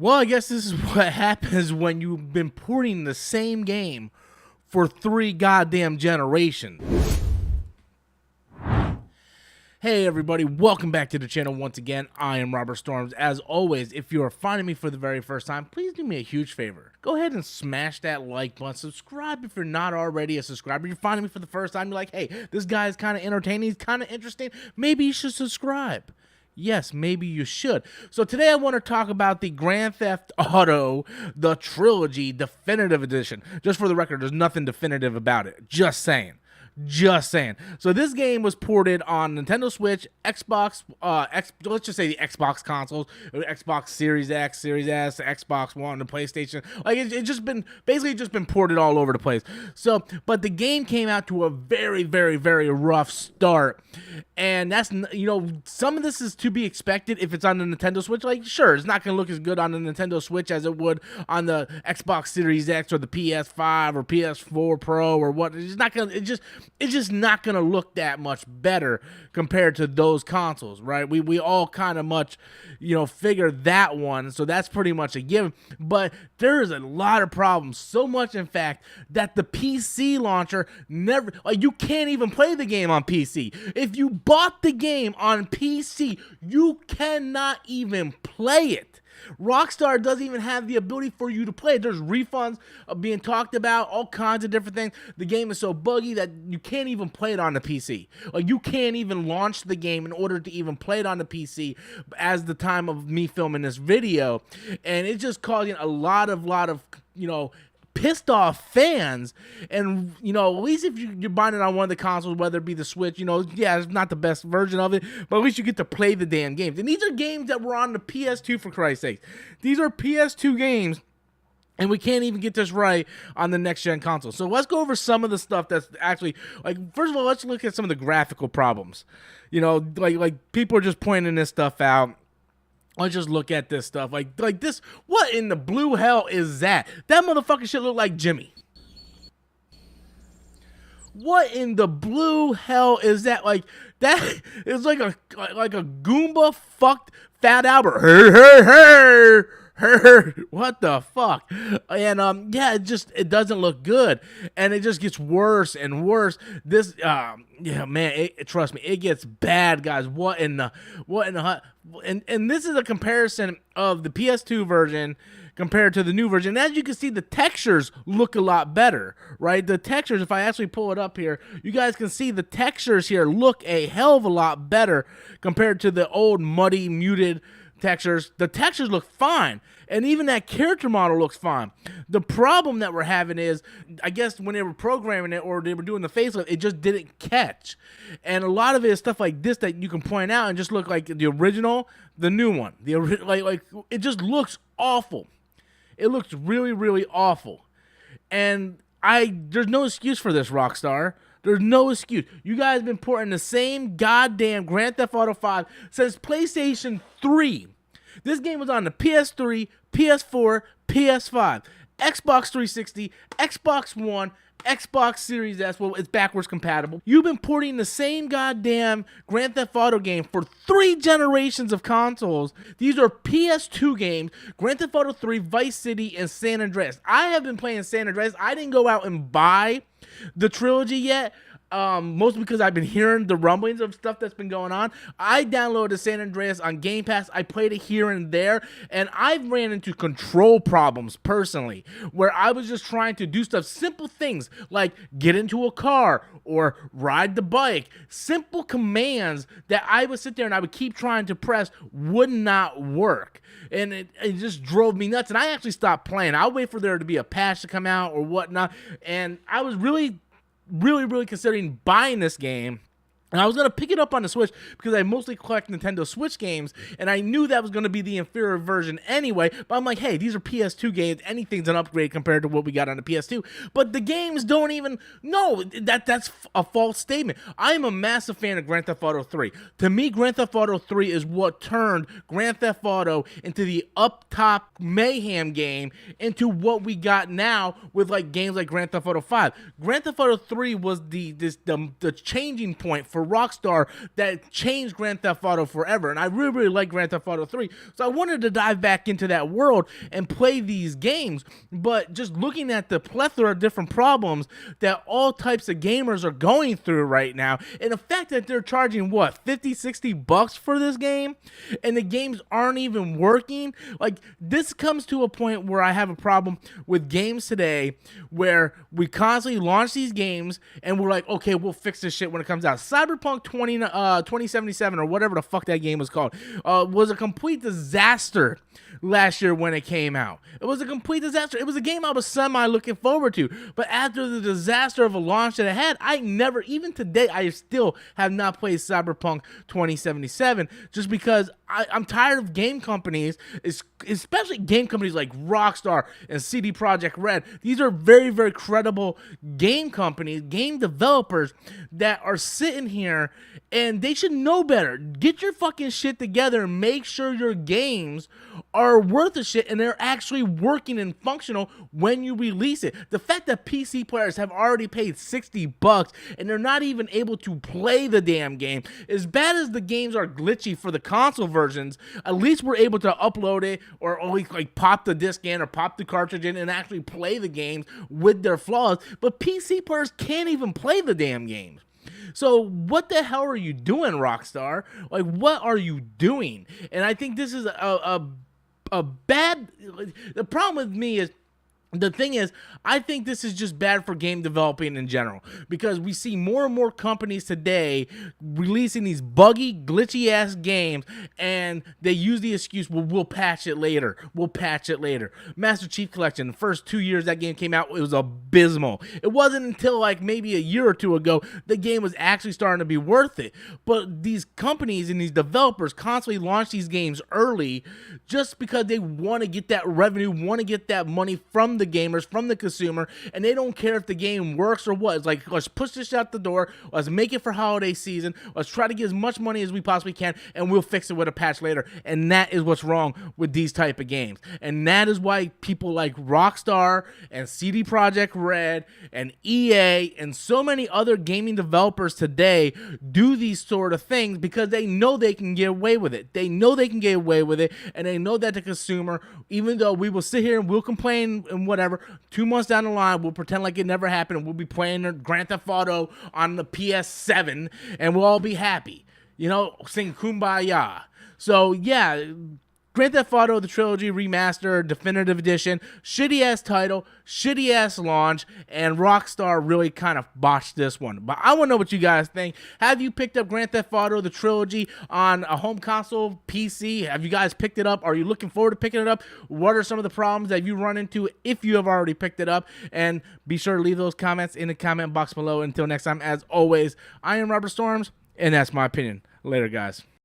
Well, I guess this is what happens when you've been porting the same game for 3 goddamn generations. Hey everybody, welcome back to the channel once again. I am Robert Storms. As always, if you are finding me for the very first time, please do me a huge favor. Go ahead and smash that like button. Subscribe if you're not already a subscriber. You're finding me for the first time, you're like, hey, this guy is kind of entertaining, he's kind of interesting. Maybe you should subscribe. Yes, maybe you should. So today I want to talk about the Grand Theft Auto, the Trilogy Definitive Edition. Just for the record, there's nothing definitive about it. Just saying. Just saying. So this game was ported on Nintendo Switch, Xbox, let's just say the Xbox consoles, Xbox Series X, Series S, Xbox One, the PlayStation. Like it's just been basically just been ported all over the place. So, but the game came out to a very, very, very rough start, and that's, you know, some of this is to be expected if it's on the Nintendo Switch. Like, sure, it's not gonna look as good on the Nintendo Switch as it would on the Xbox Series X or the PS5 or PS4 Pro or what. It's not gonna. It's just not going to look that much better compared to those consoles, right? We all kind of much, you know, figured that one, so that's pretty much a given. But there is a lot of problems, so much in fact that the PC launcher never, like, you can't even play the game on PC. If you bought the game on PC, you cannot even play it. Rockstar doesn't even have the ability for you to play it. There's refunds being talked about, all kinds of different things. The game is so buggy that you can't even play it on the PC. Like, you can't even launch the game in order to even play it on the PC as the time of me filming this video. And it's just causing a lot of, you know, pissed off fans. And, you know, at least if you're buying it on one of the consoles, whether it be the Switch, you know, yeah, it's not the best version of it, but at least you get to play the damn games. And these are games that were on the PS2, for Christ's sake. These are PS2 games, and we can't even get this right on the next-gen console. So let's go over some of the stuff that's actually, like, first of all, let's look at some of the graphical problems. You know, like people are just pointing this stuff out. Let's just look at this stuff. Like this, what in the blue hell is that? That motherfucker shit look like Jimmy. What in the blue hell is that? Like, that is like a Goomba fucked Fat Albert. What the fuck? And yeah, it doesn't look good, and it just gets worse and worse. This yeah, man, trust me, it gets bad, guys. What in the and this is a comparison of the PS2 version compared to the new version. And as you can see, the textures look a lot better, right? The textures, if I actually pull it up here, you guys can see the textures here look a hell of a lot better compared to the old muddy, muted textures. The textures look fine, and even that character model looks fine. The problem that we're having is, I guess when they were programming it or they were doing the facelift, it just didn't catch. And a lot of it is stuff like this that you can point out and just look like the original, the new one. Like it just looks awful. It looks really, really awful. And there's no excuse for this, Rockstar. There's no excuse. You guys have been porting the same goddamn Grand Theft Auto 5 since PlayStation 3. This game was on the PS3, PS4, PS5, Xbox 360, Xbox One, Xbox Series S. Well, it's backwards compatible. You've been porting the same goddamn Grand Theft Auto game for 3 generations of consoles. These are PS2 games: Grand Theft Auto 3, Vice City, and San Andreas. I have been playing San Andreas. I didn't go out and buy the Trilogy yet, mostly because I've been hearing the rumblings of stuff that's been going on. I downloaded San Andreas on Game Pass. I played it here and there, and I've ran into control problems personally, where I was just trying to do stuff, simple things like get into a car or ride the bike. Simple commands that I would sit there and I would keep trying to press would not work. And it just drove me nuts. And I actually stopped playing. I'll wait for there to be a patch to come out or whatnot. And I was really considering buying this game. And I was going to pick it up on the Switch because I mostly collect Nintendo Switch games, and I knew that was going to be the inferior version anyway. But I'm like, hey, these are PS2 games. Anything's an upgrade compared to what we got on the PS2. But the games don't even know that's a false statement. I am a massive fan of Grand Theft Auto 3. To me, Grand Theft Auto 3 is what turned Grand Theft Auto into the up-top mayhem game into what we got now with like games like Grand Theft Auto 5. Grand Theft Auto 3 was the changing point for for Rockstar that changed Grand Theft Auto forever. And I really, really like Grand Theft Auto 3. So I wanted to dive back into that world and play these games. But just looking at the plethora of different problems that all types of gamers are going through right now, and the fact that they're charging, what, 50, 60 bucks for this game, and the games aren't even working, like, this comes to a point where I have a problem with games today where we constantly launch these games and we're like, okay, we'll fix this shit when it comes out. Cyberpunk 2077 or whatever the fuck that game was called was a complete disaster last year when it came out. It was a complete disaster. It was a game I was semi looking forward to, but after the disaster of a launch that it had, I never, even today, I still have not played Cyberpunk 2077 just because I'm tired of game companies, especially game companies like Rockstar and CD Projekt Red. These are very, very credible game companies, game developers that are sitting here, and they should know better. Get your fucking shit together and make sure your games are worth a shit and they're actually working and functional when you release it. The fact that PC players have already paid 60 bucks and they're not even able to play the damn game, as bad as the games are glitchy for the console versions, at least we're able to upload it or like pop the disc in or pop the cartridge in and actually play the games with their flaws. But PC players can't even play the damn games. So what the hell are you doing, Rockstar? Like, what are you doing? And I think this is a bad. The problem with me is, the thing is, I think this is just bad for game developing in general, because we see more and more companies today releasing these buggy, glitchy-ass games, and they use the excuse, well, we'll patch it later. We'll patch it later. Master Chief Collection, the first 2 years that game came out, it was abysmal. It wasn't until like maybe a year or two ago the game was actually starting to be worth it. But these companies and these developers constantly launch these games early just because they want to get that revenue, want to get that money from the gamers, from the consumer, and they don't care if the game works or what. It's like, let's push this out the door, let's make it for holiday season, let's try to get as much money as we possibly can, and we'll fix it with a patch later. And that is what's wrong with these type of games. And that is why people like Rockstar and CD Projekt Red and EA and so many other gaming developers today do these sort of things, because they know they can get away with it. They know they can get away with it, and they know that the consumer, even though we will sit here and we'll complain and whatever, 2 months down the line, we'll pretend like it never happened, and we'll be playing Grand Theft Auto on the PS7, and we'll all be happy, you know, sing Kumbaya. So yeah, Grand Theft Auto, the Trilogy Remaster, Definitive Edition, shitty-ass title, shitty-ass launch, and Rockstar really kind of botched this one. But I want to know what you guys think. Have you picked up Grand Theft Auto, the Trilogy, on a home console, PC? Have you guys picked it up? Are you looking forward to picking it up? What are some of the problems that you run into if you have already picked it up? And be sure to leave those comments in the comment box below. Until next time, as always, I am Robert Storms, and that's my opinion. Later, guys.